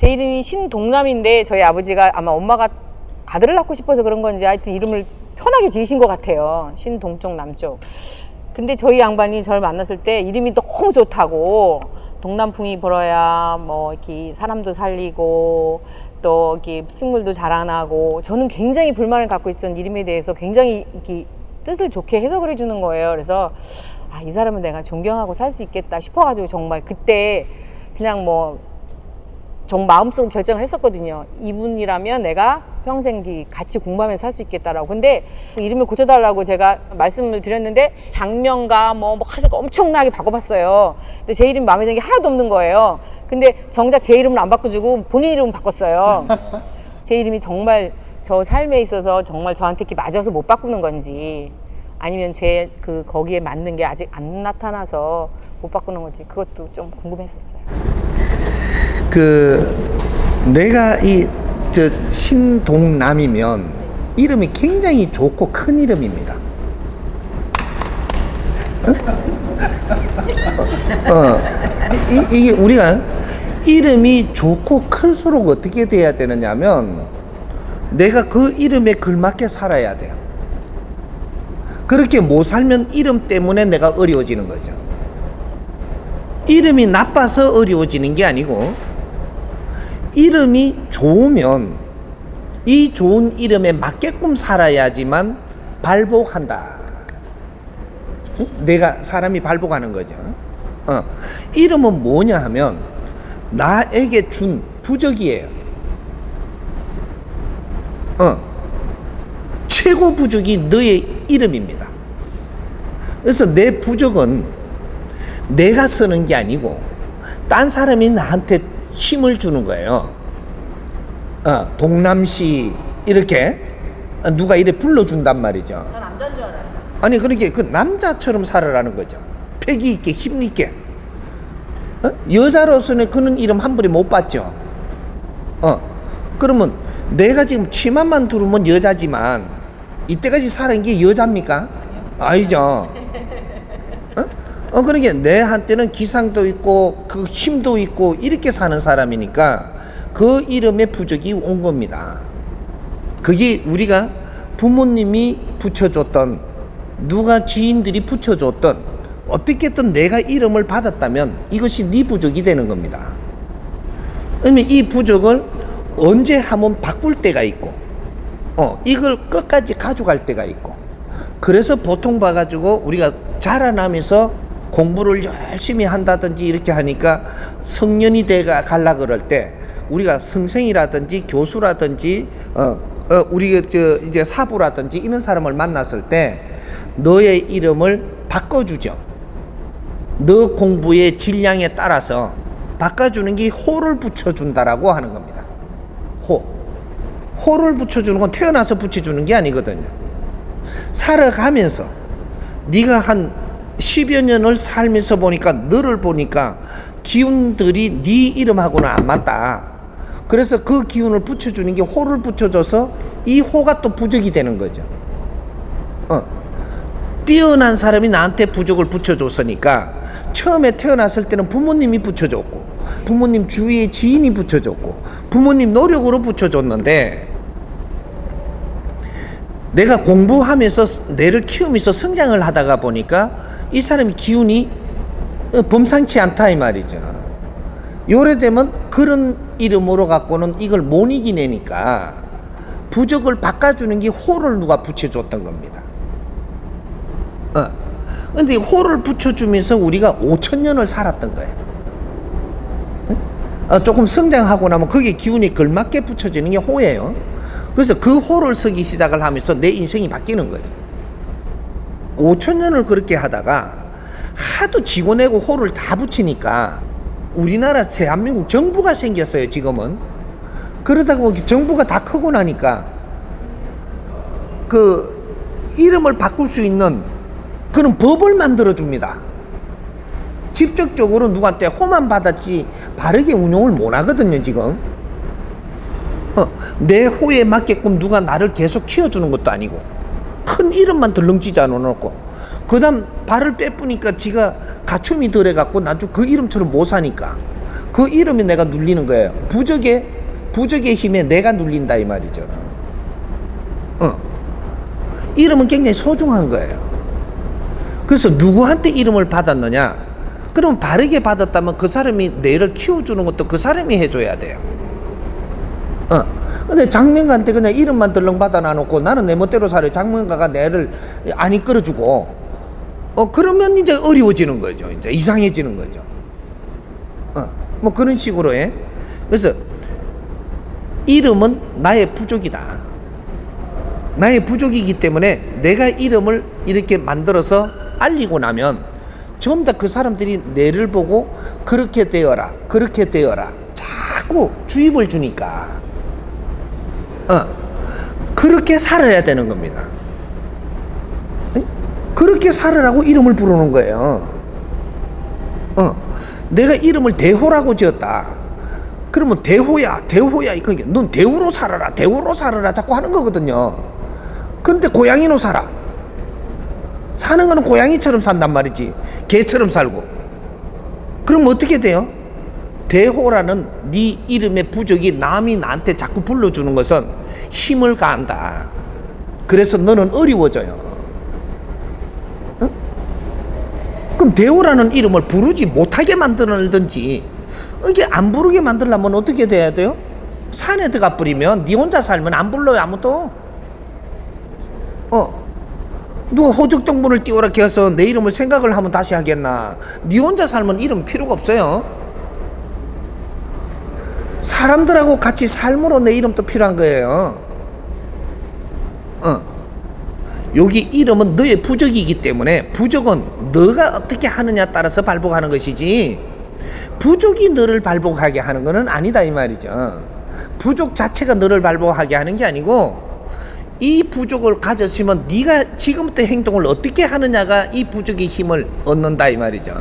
제 이름이 신동남인데 저희 아버지가 아마 엄마가 아들을 낳고 싶어서 그런 건지 하여튼 이름을 편하게 지으신 것 같아요. 신동쪽 남쪽. 근데 저희 양반이 저를 만났을 때 이름이 너무 좋다고, 동남풍이 불어야 뭐 이렇게 사람도 살리고 또 이렇게 식물도 자라나고, 저는 굉장히 불만을 갖고 있던 이름에 대해서 굉장히 이렇게 뜻을 좋게 해석을 해주는 거예요. 그래서 아, 이 사람은 내가 존경하고 살 수 있겠다 싶어가지고 정말 그때 그냥 뭐 정 마음속으로 결정을 했었거든요. 이분이라면 내가 평생 같이 공부하면서 살 수 있겠다라고. 근데 이름을 고쳐달라고 제가 말씀을 드렸는데 장명가 뭐 해서 엄청나게 바꿔봤어요. 근데 제 이름이 마음에 드는 게 하나도 없는 거예요. 근데 정작 제 이름을 안 바꿔주고 본인 이름을 바꿨어요. 제 이름이 정말 저 삶에 있어서 정말 저한테 이렇게 맞아서 못 바꾸는 건지, 아니면 거기에 맞는 게 아직 안 나타나서 못 바꾸는 건지, 그것도 좀 궁금했었어요. 내가 신동남이면 이름이 굉장히 좋고 큰 이름입니다. 이게 우리가 이름이 좋고 클수록 어떻게 돼야 되느냐면 내가 그 이름에 걸맞게 살아야 돼요. 그렇게 못 살면 이름 때문에 내가 어려워지는 거죠. 이름이 나빠서 어려워지는 게 아니고, 이름이 좋으면 이 좋은 이름에 맞게끔 살아야지만 발복한다. 내가 사람이 발복하는 거죠. 이름은 뭐냐 하면 나에게 준 부적이에요. 최고 부적이 너의 이름입니다. 그래서 내 부적은 내가 쓰는 게 아니고 딴 사람이 나한테 힘을 주는 거예요. 동남시 이렇게 누가 이래 불러준단 말이죠. 저 남자인 줄 알아요. 아니 그렇게 그 남자처럼 살아라는 거죠. 패기 있게 힘 있게. 여자로서는 그런 이름 한 번에 못 봤죠. 그러면 내가 지금 치마만 두르면 여자지만 이때까지 살은 게 여자입니까? 아니죠. 그러니까 내한테는 기상도 있고 그 힘도 있고 이렇게 사는 사람이니까 그 이름에 부적이 온 겁니다. 그게 우리가 부모님이 붙여줬던, 누가 지인들이 붙여줬던, 어떻게든 내가 이름을 받았다면 이것이 네 부적이 되는 겁니다. 그러면 이 부적을 언제 한번 바꿀 때가 있고, 이걸 끝까지 가져갈 때가 있고, 그래서 보통 봐가지고 우리가 자라나면서 공부를 열심히 한다든지 이렇게 하니까 성년이 돼가 갈라 그럴 때 우리가 선생이라든지 교수라든지 우리가 이제 사부라든지 이런 사람을 만났을 때 너의 이름을 바꿔주죠. 너 공부의 질량에 따라서 바꿔주는 게 호를 붙여준다라고 하는 겁니다. 호를 붙여주는 건 태어나서 붙여주는 게 아니거든요. 살아가면서 네가 한 10여 년을 살면서 보니까, 너를 보니까 기운들이 네 이름하고는 안 맞다. 그래서 그 기운을 붙여주는 게 호를 붙여줘서 이 호가 또 부적이 되는 거죠. 뛰어난 사람이 나한테 부적을 붙여줬으니까 처음에 태어났을 때는 부모님이 붙여줬고, 부모님 주위에 지인이 붙여줬고, 부모님 노력으로 붙여줬는데, 내가 공부하면서 뇌를 키우면서 성장을 하다가 보니까 이 사람의 기운이 범상치 않다 이 말이죠. 요래되면 그런 이름으로 갖고는 이걸 못 이기내니까 부적을 바꿔주는 게 호를 누가 붙여줬던 겁니다. 근데 호를 붙여주면서 우리가 5,000년을 살았던 거예요. 조금 성장하고 나면 그게 기운이 걸맞게 붙여지는 게 호예요. 그래서 그 호를 쓰기 시작을 하면서 내 인생이 바뀌는 거죠. 5,000년을 그렇게 하다가 하도 지고내고 호를 다 붙이니까 우리나라 대한민국 정부가 생겼어요, 지금은. 그러다가 정부가 다 크고 나니까 그 이름을 바꿀 수 있는 그런 법을 만들어 줍니다. 직접적으로 누구한테 호만 받았지 바르게 운용을 못 하거든요, 지금. 내 호에 맞게끔 누가 나를 계속 키워주는 것도 아니고, 큰 이름만 덜렁지지 않아놓고, 그 다음 발을 빼뿌니까 지가 가춤이 덜해갖고 나중 그 이름처럼 못 사니까 그 이름이 내가 눌리는 거예요. 부적의 힘에 내가 눌린다 이 말이죠. 이름은 굉장히 소중한 거예요. 그래서 누구한테 이름을 받았느냐? 그럼 바르게 받았다면 그 사람이 내를 키워주는 것도 그 사람이 해줘야 돼요. 근데 장명가한테 그냥 이름만 덜렁 받아놔놓고 나는 내 멋대로 살아요. 장명가가 내를 안 이끌어주고, 그러면 이제 어려워지는 거죠. 이제 이상해지는 거죠. 뭐 그런 식으로 해. 그래서 이름은 나의 부족이다. 나의 부족이기 때문에 내가 이름을 이렇게 만들어서 알리고 나면 전부 다 그 사람들이 내를 보고 그렇게 되어라, 그렇게 되어라. 자꾸 주입을 주니까. 그렇게 살아야 되는 겁니다. 그렇게 살으라고 이름을 부르는 거예요. 내가 이름을 대호라고 지었다. 그러면 대호야. 그러니까 넌 대호로 살아라 자꾸 하는 거거든요. 그런데 고양이로 살아. 사는 거는 고양이처럼 산단 말이지. 개처럼 살고. 그럼 어떻게 돼요? 대호라는 네 이름의 부족이 남이 나한테 자꾸 불러주는 것은 힘을 가한다. 그래서 너는 어려워져요. 그럼 대호라는 이름을 부르지 못하게 만들든지, 이게 안 부르게 만들려면 어떻게 돼야 돼요? 산에 들어가 버리면 네 혼자 살면 안 불러요, 아무도. 누가 호적동물을 띄워라 해서 내 이름을 생각을 하면 다시 하겠나? 네 혼자 살면 이름 필요가 없어요. 사람들하고 같이 삶으로 내 이름도 필요한 거예요. 여기 이름은 너의 부족이기 때문에 부족은 너가 어떻게 하느냐에 따라서 발복하는 것이지, 부족이 너를 발복하게 하는 것은 아니다 이 말이죠. 부족 자체가 너를 발복하게 하는 게 아니고, 이 부족을 가졌으면 네가 지금부터 행동을 어떻게 하느냐가 이 부족의 힘을 얻는다 이 말이죠.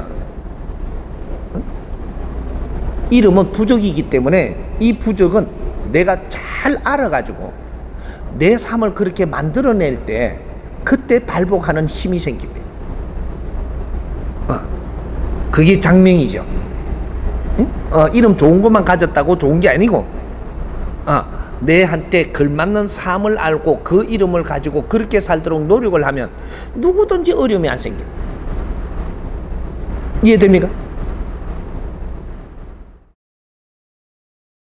이름은 부족이기 때문에 이 부족은 내가 잘 알아가지고 내 삶을 그렇게 만들어낼 때 그때 발복하는 힘이 생깁니다. 그게 장명이죠. 이름 좋은 것만 가졌다고 좋은 게 아니고, 내한테 걸맞는 삶을 알고 그 이름을 가지고 그렇게 살도록 노력을 하면 누구든지 어려움이 안 생깁니다. 이해됩니까?